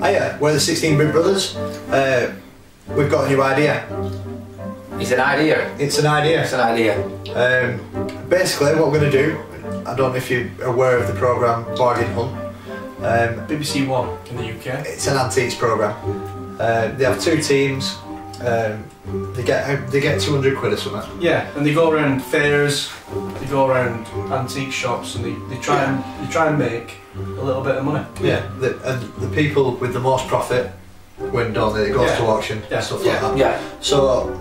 Hiya, we're the 16-bit brothers. We've got a new idea. It's an idea. It's an idea. It's an idea. Basically, what we're going to do, I don't know if you're aware of the programme Bargain Hunt. BBC One in the UK. It's an antiques programme. They have 2 teams. They get 200 quid or something. Yeah, and they go around fairs, they go around antique shops, and they try and make a little bit of money. Yeah, and the people with the most profit win, don't they? It goes to auction and stuff like that. Yeah. So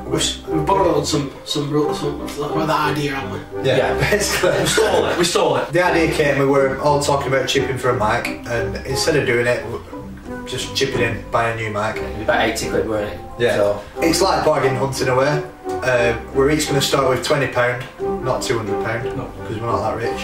we've borrowed some with that idea, haven't we? Yeah. Basically. We stole it. The idea came, we were all talking about chipping for a mic, and instead of doing it, just chipping in, buy a new mic. About 80 quid, weren't it? Yeah. So. It's like bargain hunt in a way. We're each going to start with £20, not £200, because we're not that rich.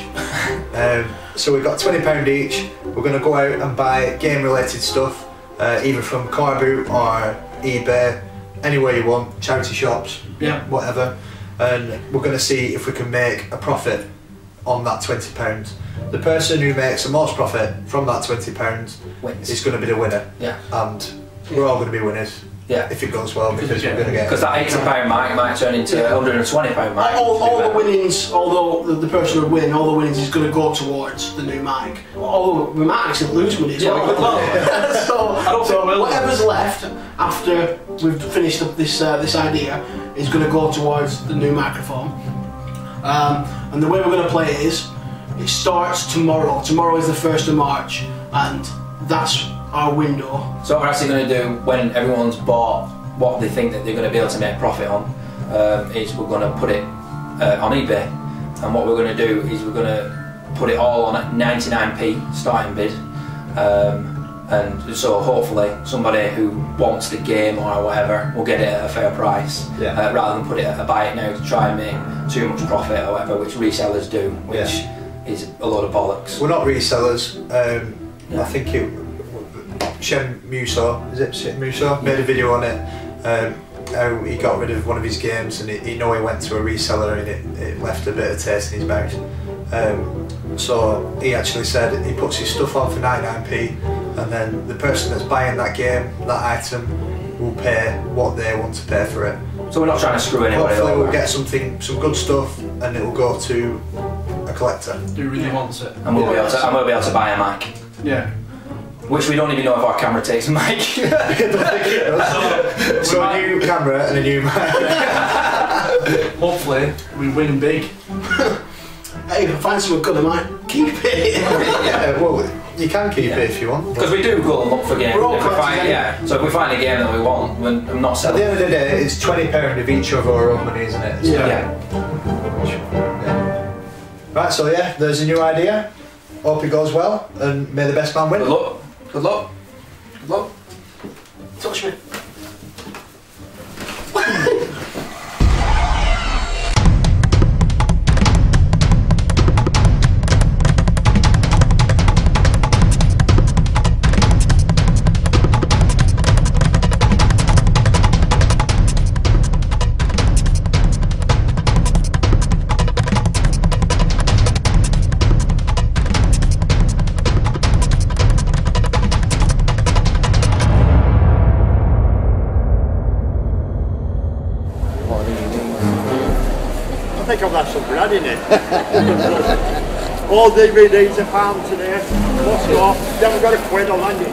So we've got £20 each. We're going to go out and buy game-related stuff, either from Car Boot or eBay, anywhere you want, charity shops, whatever. And we're going to see if we can make a profit on that £20. The person who makes the most profit from that £20 wins. Is going to be the winner. Yeah. And we're all going to be winners. Yeah. If it goes well, because we're going to get. Because that £80 mic might turn into a £120 mic. All the winnings, although the person would win, all the winnings is going to go towards the new mic. Although we might actually lose money as well. So whatever's left after we've finished up this idea is going to go towards the new microphone. And the way we're going to play it is, it starts tomorrow. Tomorrow is the 1st of March, and that's our window. So what we're actually going to do when everyone's bought what they think that they're going to be able to make profit on, is we're going to put it on eBay. And what we're going to do is we're going to put it all on at 99p starting bid. And so hopefully somebody who wants the game or whatever will get it at a fair price, rather than put it at a buy it now to try and make too much profit or whatever, which resellers do, which is a load of bollocks. We're not resellers. I think Shem Muso, is it Shem Muso? Made a video on it. How he got rid of one of his games, and he went to a reseller and it left a bit of taste in his mouth. So he actually said he puts his stuff on for 99p, and then the person that's buying that game, that item, will pay what they want to pay for it. So we're not trying to screw anybody over. Hopefully we'll get some good stuff, and it will go to a collector who really wants it. And we'll be able to buy a mic. Yeah. Which we don't even know if our camera takes a mic. So a new camera and a new mic. Hopefully we win big. Hey, if I find something good, I might keep it. Yeah, well, you can keep it if you want. Because we do go and look for games. So if we find a game that we want, I'm not selling. At the end of the day, it's £20 of each of our own money, isn't it? So, yeah. Right, so there's a new idea. Hope it goes well, and may the best man win. Good luck. Good luck. Good luck. Touch me. I think I've had some bread in it. All DVDs are found today. What's go? You haven't got a quid, I'll hand it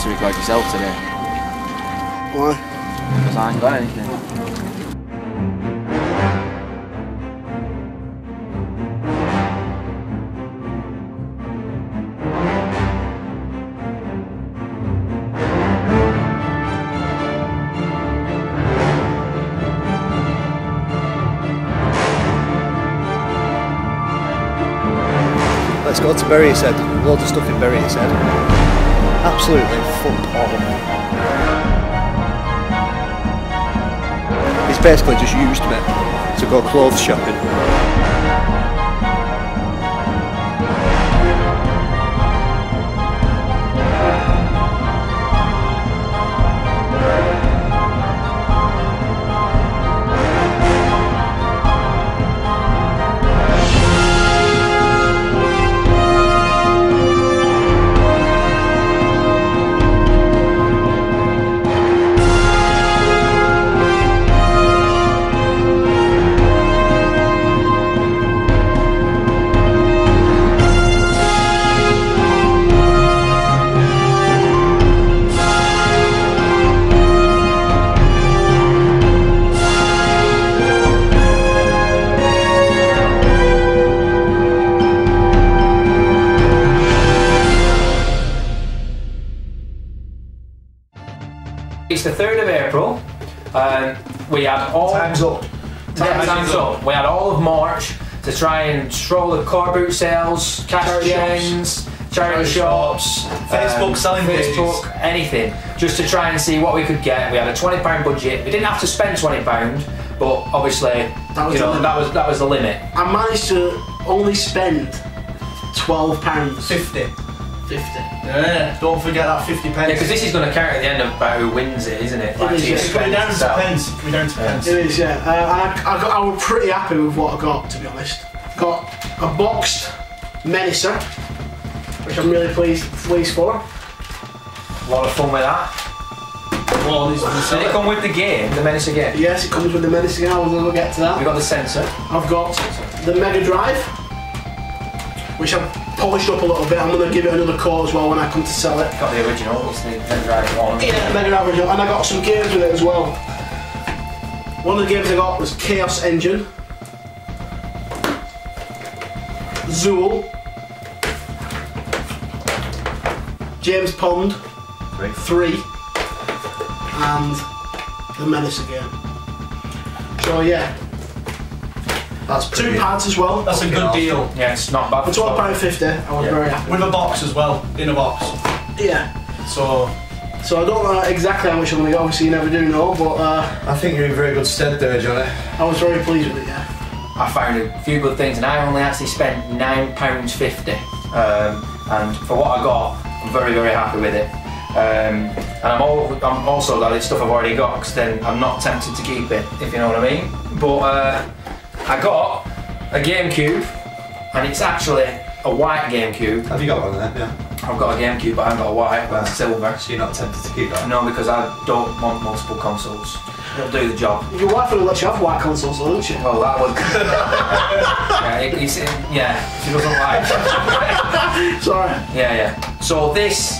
To record yourself today. Why? Because I ain't got anything. Let's go to Berryhead. Loads of stuff in Berryhead. Absolutely fuck all. He's basically just used me to go clothes shopping. It's the 3rd of April. We had all... Time's up. Time's up. We had all of March to try and stroll the car boot sales, cash gens, charity shops, Facebook selling pages. Facebook, anything, just to try and see what we could get. We had a £20 budget. We didn't have to spend £20, but obviously, that was the limit. I managed to only spend £12. 50. 50. Yeah, don't forget that 50 pence. Yeah, because this is going to count at the end of about who wins it, isn't it? Like, It is, yeah. It's coming down to pence. Coming down to pence. It is, yeah. I was pretty happy with what I got, to be honest. Got a boxed Menacer, which I'm really pleased for. A lot of fun with that. Well, Did it come with the game, the Menacer game? Yes, it comes with the Menacer game. I was going to get to that. We got the sensor. I've got the Mega Drive, which I've polished up a little bit. I'm going to give it another coat as well when I come to sell it. Got the original, it's the Mega Drive one. Yeah, the Mega Drive original, and I got some games with it as well. One of the games I got was Chaos Engine, Zool, James Pond 3, and the Menacer game. So yeah, That's two pads as well. That's a good deal. Yeah, it's not bad. For £12.50, I was very happy. With a box as well, in a box. Yeah. So I don't know exactly how much I'm going to get, obviously you never do know, but I think you're in very good stead there, Johnny. I was very pleased with it, yeah. I found a few good things, and I only actually spent £9.50. And for what I got, I'm very, very happy with it. And I'm also glad it's stuff I've already got, because then I'm not tempted to keep it, if you know what I mean. But I got a GameCube, and it's actually a white GameCube. Have you got one there? Yeah. I've got a GameCube, but I haven't got a white, but it's silver. So you're not tempted to keep that? No, because I don't want multiple consoles. It'll do the job. Your wife will let you have white consoles though, doesn't she? Well, that was... yeah, she doesn't like. Sorry. Yeah. So this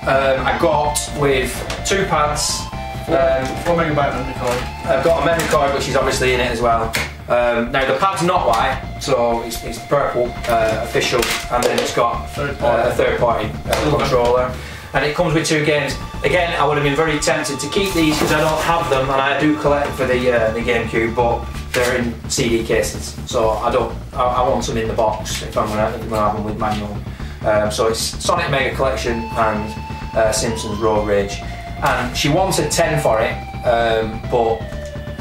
I got with two pads. 4 megabyte memory card. I've got a memory card which is obviously in it as well. Now the pad's not white, so it's purple, official, and then it's got a third party controller. And it comes with 2 games. Again, I would have been very tempted to keep these because I don't have them, and I do collect for the GameCube, but they're in CD cases, so I want them in the box if I'm gonna have them with manual. So it's Sonic Mega Collection and Simpsons Road Rage, and she wanted 10 for it, but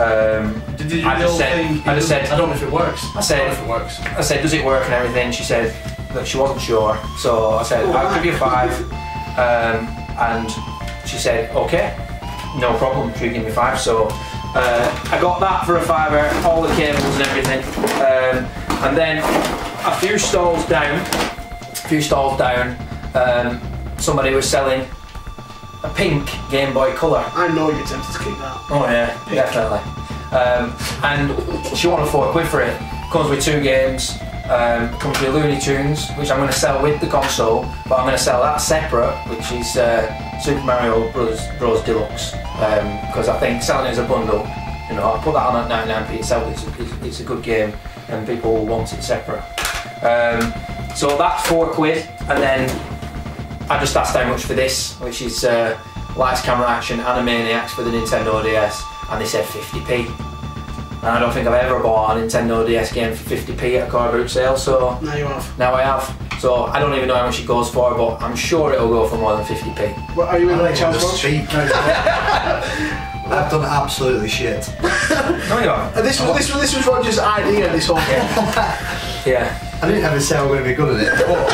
I just said I don't know if it works. I said, does it work and everything? She said that she wasn't sure, so I said, I'll give you 5. And she said, okay, no problem, she give me 5. So I got that for a £5, all the cables and everything. And then a few stalls down, somebody was selling a pink Game Boy Color. I know you're tempted to keep that. Oh yeah, pink. Definitely. And she wanted £4 for it. Comes with 2 games. Comes with Looney Tunes, which I'm going to sell with the console, but I'm going to sell that separate, which is Super Mario Bros. Deluxe, because I think selling it as a bundle, you know, I'll put that on at 99p itself, it's a good game, and people will want it separate. So that's £4, and then I just asked how much for this, which is Lights, Camera, Action, Animaniacs for the Nintendo DS, and they said 50p. And I don't think I've ever bought a Nintendo DS game for 50p at a car boot sale, so Now you have. Now I have. So I don't even know how much it goes for, but I'm sure it'll go for more than 50p. What, are you in like chance much? I've done absolutely shit. No, you haven't. This was Roger's idea, this whole game. Yeah. I didn't ever say I was going to be good at it. But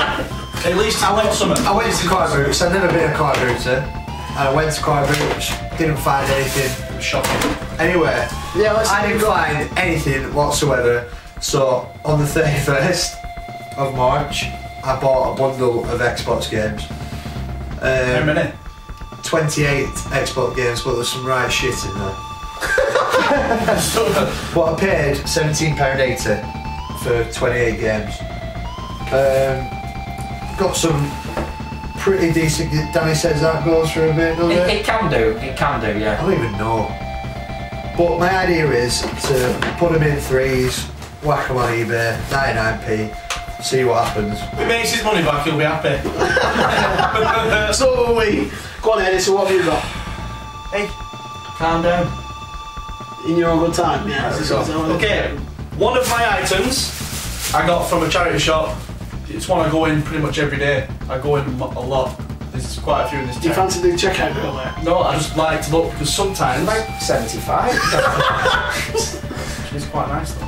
At least I went something. I went to Car Boots. I've never been a car booter. And I went to Car Boots, didn't find anything. It was shocking. Anyway, I didn't find anything whatsoever. So on the 31st of March, I bought a bundle of Xbox games. How many? 28 Xbox games, but there's some right shit in there. But I paid £17.80 for 28 games. Got some pretty decent. Danny says that goes for a bit, doesn't it? It can do, I yeah. don't even know. But my idea is to put them in threes, whack them on eBay, 99p, see what happens. If he makes his money back, he'll be happy. So will we. Go on, Eddie, so what have you got? Hey, calm down. In your own good time, yeah. Okay, one of my items I got from a charity shop. It's one I go in pretty much every day. I go in a lot. There's quite a few in this Do you town. fancy the checkout girl there? No, I just like to look because sometimes... Like 75. It's quite nice though.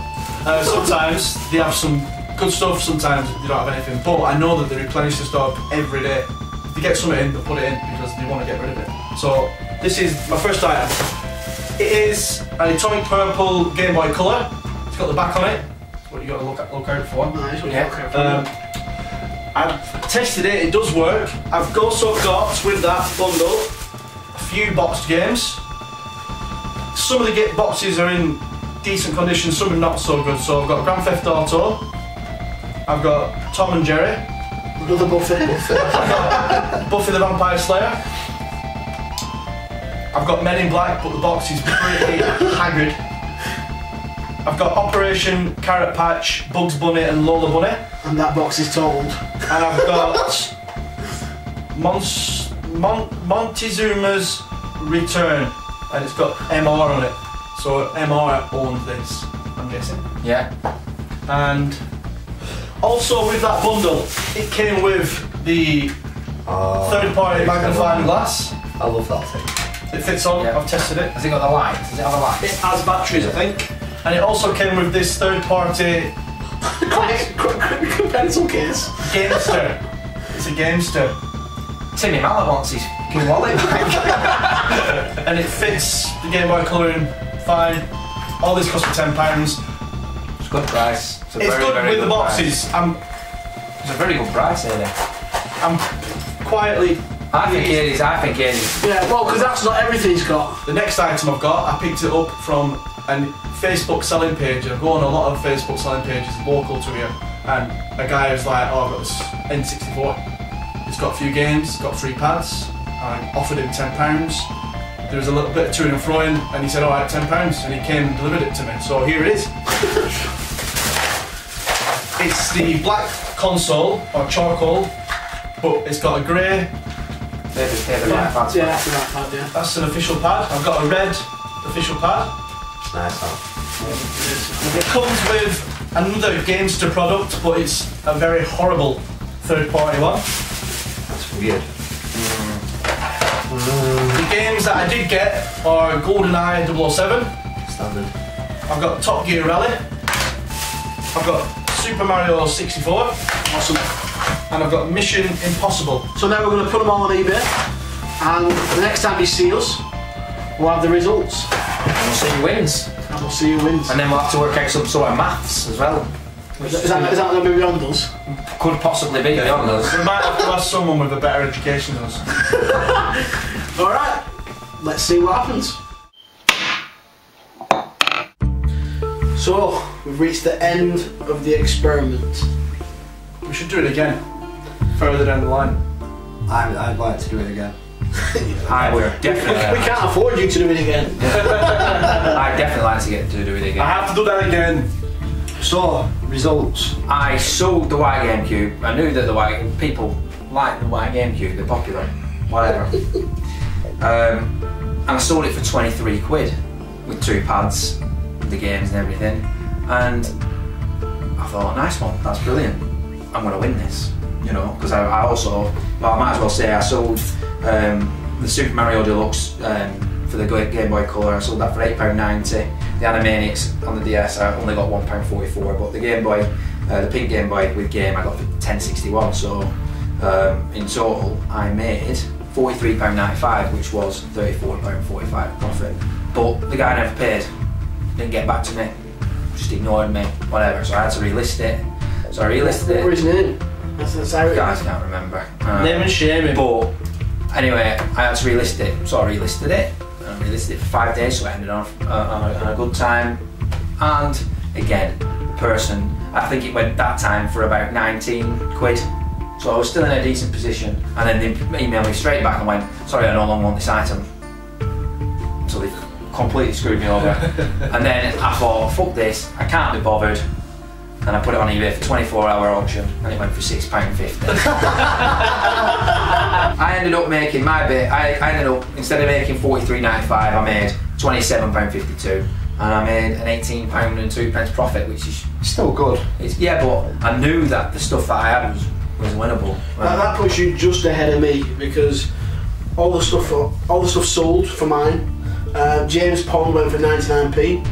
Sometimes they have some good stuff, sometimes they don't have anything. But I know that they replenish the stock every day. If they get something in, they'll put it in because they want to get rid of it. So this is my first item. It is an atomic purple Game Boy Color. It's got the back on it. That's what you got to look out for. Nice, what Yeah. you look out for. I've tested it does work. I've also got, with that bundle, a few boxed games. Some of the boxes are in decent condition, some are not so good. So I've got Grand Theft Auto, I've got Tom and Jerry, Another buffet. I've got Buffy the Vampire Slayer, I've got Men in Black, but the box is pretty haggard. I've got Operation Carrot Patch, Bugs Bunny and Lola Bunny. And that box is told. And I've got Montezuma's Return, and it's got MR on it. So MR owned this, I'm guessing. Yeah. And also with that bundle, it came with the third-party magnifying glass. I love that thing. It fits on. Yeah. I've tested it. Has it got the lights? Does it have the lights? It has batteries, I think. And it also came with this third-party Pencil case. Gamester. It's a Gamester. Timmy Mallet wants his fucking wallet back. And it fits the Game Boy colouring fine. All this cost me £10. It's a good price. It's, a It's very, good very with the good boxes. price. It's a very good price, isn't it? I'm quietly. I think it is. Yeah, well, because that's not everything he's got. The next item I've got, I picked it up from a Facebook selling page, and I go on a lot of Facebook selling pages local to here, and a guy was like, oh, I've got this N64. It's got a few games, it's got 3 pads. I offered him £10. There was a little bit of to and fro-ing, and he said, alright, £10, and he came and delivered it to me. So here it is. It's the black console, or charcoal, but it's got a grey. They're the right pads. Yeah, that's the right pad, yeah. That's an official pad. I've got a red official pad. Nice, that. It comes with another Gamester product, but it's a very horrible third-party one. That's weird. The games that I did get are GoldenEye 007. Standard. I've got Top Gear Rally. I've got Super Mario 64. Awesome. And I've got Mission Impossible. So now we're going to put them all on eBay, and the next time you see us, we'll have the results. And we'll see who wins. And we'll see who wins. And then we'll have to work out some sort of maths as well. Is that going to be beyond us? Could possibly be beyond us. We might have to ask someone with a better education than us. Alright, let's see what happens. So, we've reached the end of the experiment. We should do it again, further down the line. I'd like to do it again. I would definitely. We can't afford you to do it again. I'd definitely like to get to do it again. I have to do that again. So, results. I sold the white GameCube. I knew that the white people like the white GameCube. They're popular. Whatever. And I sold it for 23 quid with 2 pads, the games and everything. And I thought, nice one. That's brilliant. I'm gonna win this. you know, because I also, well, I might as well say I sold the Super Mario Deluxe for the Game Boy Color. I sold that for £8.90. The Animaniacs on the DS I only got £1.44, but the Game Boy, the pink Game Boy with Game, I got for £10.61. So in total I made £43.95, which was £34.45 profit. But the guy never paid, didn't get back to me, just ignored me, whatever. So I had to relist it. So I relisted it. What was his name? That's how it is. Guys, can't remember. Name and shame him. But anyway, I had to relist it. So I relisted it. And I relisted it for 5 days, so I ended off on a good time. And again, person, I think it went that time for about 19 quid. So I was still in a decent position. And then they emailed me straight back and went, sorry, I no longer want this item. So they completely screwed me over. And then I thought, fuck this, I can't be bothered. And I put it on eBay for 24-hour auction, and it went for £6.50. I ended up making my bit. I ended up, instead of making £43.95, I made £27.52, and I made an £18.02 profit, which is Still good. yeah, but I knew that the stuff that I had was winnable. That puts you just ahead of me, because all the stuff sold for mine. James Pond went for 99p.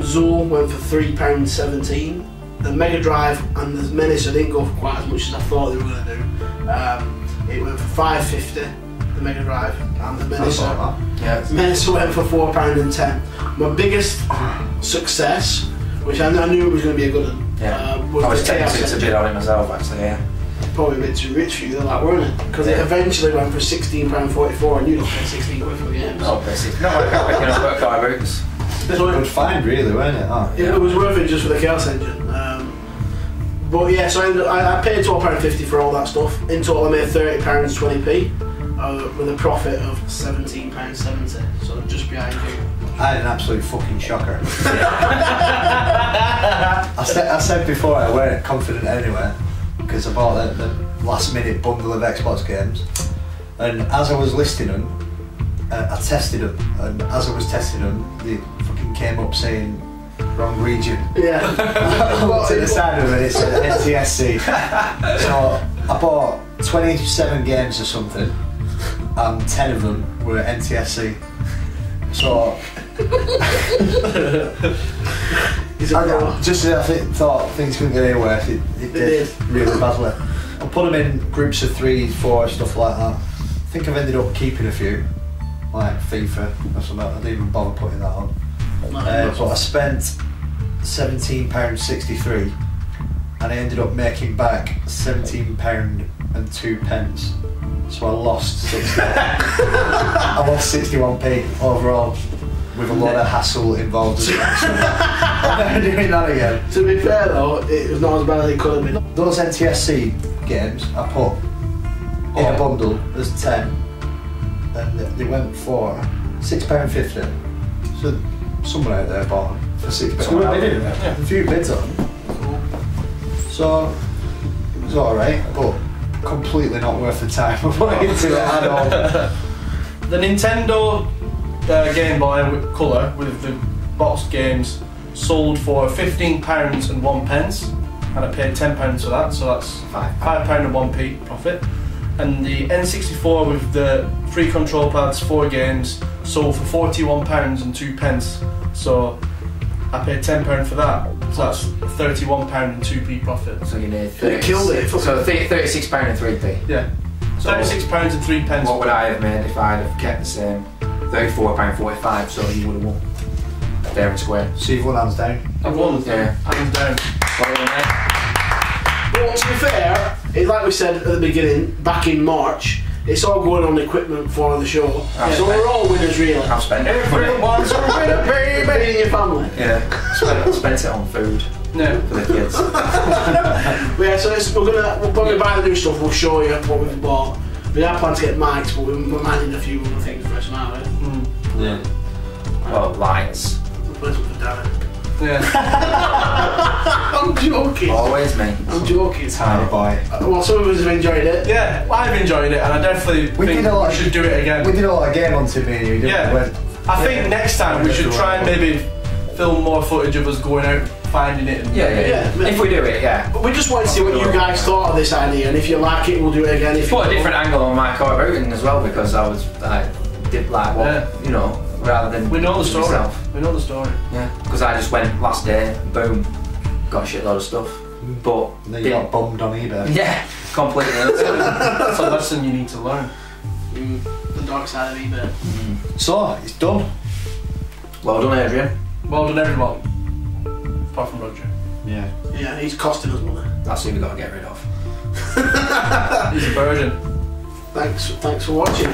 Zool went for £3.17. The Mega Drive and the Menace didn't go for quite as much as I thought they were going to do. It went for £5.50, the Mega Drive, and the Menace. Menace went for £4.10. My biggest success, which I knew it was going to be a good one, was I was the Chaos tempted to Engine. bid on it myself, actually. Yeah. Probably a bit too rich for you, though, that, weren't it? Because it eventually went for £16.44, and you don't pay 16 quid for the games. Not basically. Not like I'm picking up car boots. It was a good find, really, wasn't it? Oh, It was worth it just for the Chaos Engine. But yeah, so I paid £12.50 for all that stuff. In total I made £30.20p with a profit of £17.70. So just behind you. I had an absolute fucking shocker. I said before I weren't confident anyway, because I bought the last minute bundle of Xbox games, and as I was listing them, I tested them, and as I was testing them, they fucking came up saying wrong region. Yeah. I looked at the side of it, it said NTSC. So I bought 27 games or something, and 10 of them were NTSC. So just as I thought things couldn't get any worse, it did really badly. I put them in groups of 3, 4, stuff like that. I think I've ended up keeping a few, like FIFA or something. I didn't even bother putting that on. But I spent £17.63, and I ended up making back £17.02. So I lost 61p overall, with a lot of hassle involved as well. I'm never doing that again. To be fair though, it was not as bad as it could have been. Those NTSC games I put in a bundle as 10, and they went for £6.50. So someone out there bought them for £6. A few bids on them. So it was alright, but completely not worth the time I put into it at all. The Nintendo Game Boy Color with the boxed games sold for £15 and 1 pence, and I paid £10 for that, so that's £5 and 1p profit. And the N64 with the 3 control pads, 4 games, sold for £41 and 2 pence. So I paid £10 for that. So that's £31 and 2p profit. So you made killed it. So £36 and 3p. Yeah. So £36 and 3 pence. What would I have made if I'd have kept the same? £34.45, so you would have won. Fair and square. So you've won hands down. I've won. Yeah. Hands down. Well, to be fair, like we said at the beginning, back in March, it's all going on equipment for the show. So we're all winners, really. I've spent it. Everyone's a winner, baby! In your family. Yeah. I spent it on food. No. For the kids. Yeah, so we'll probably buy the new stuff, we'll show you what we've bought. We have planned to get mics, but we're managing a few other things for us now, right? Yeah. Well, lights. Where's what for Darren? Yeah. I'm joking. Always me. I'm joking. Tiny boy. Well, some of us have enjoyed it. Yeah, I've enjoyed it, and I definitely think we should do it again. We did a lot of game hunting, me and you, didn't we? I think next time we should try and maybe film more footage of us going out finding it. And Yeah. If we do it, yeah. But we just wanted to see what you guys thought of this idea, and if you like it, we'll do it again. If Put a different angle on my core routing as well, because I was did like what you know, rather than we know the story. myself. We know the story. Yeah, because I just went last day, boom, got a shitload of stuff. But and then you got bombed on eBay. Yeah, completely. That's a lesson you need to learn. The dark side of eBay. So it's done. Well done, Adrian. Well done, everyone. Apart from Roger. Yeah. Yeah, he's costing us money. That's who we got to get rid of. He's a burden. Thanks for watching.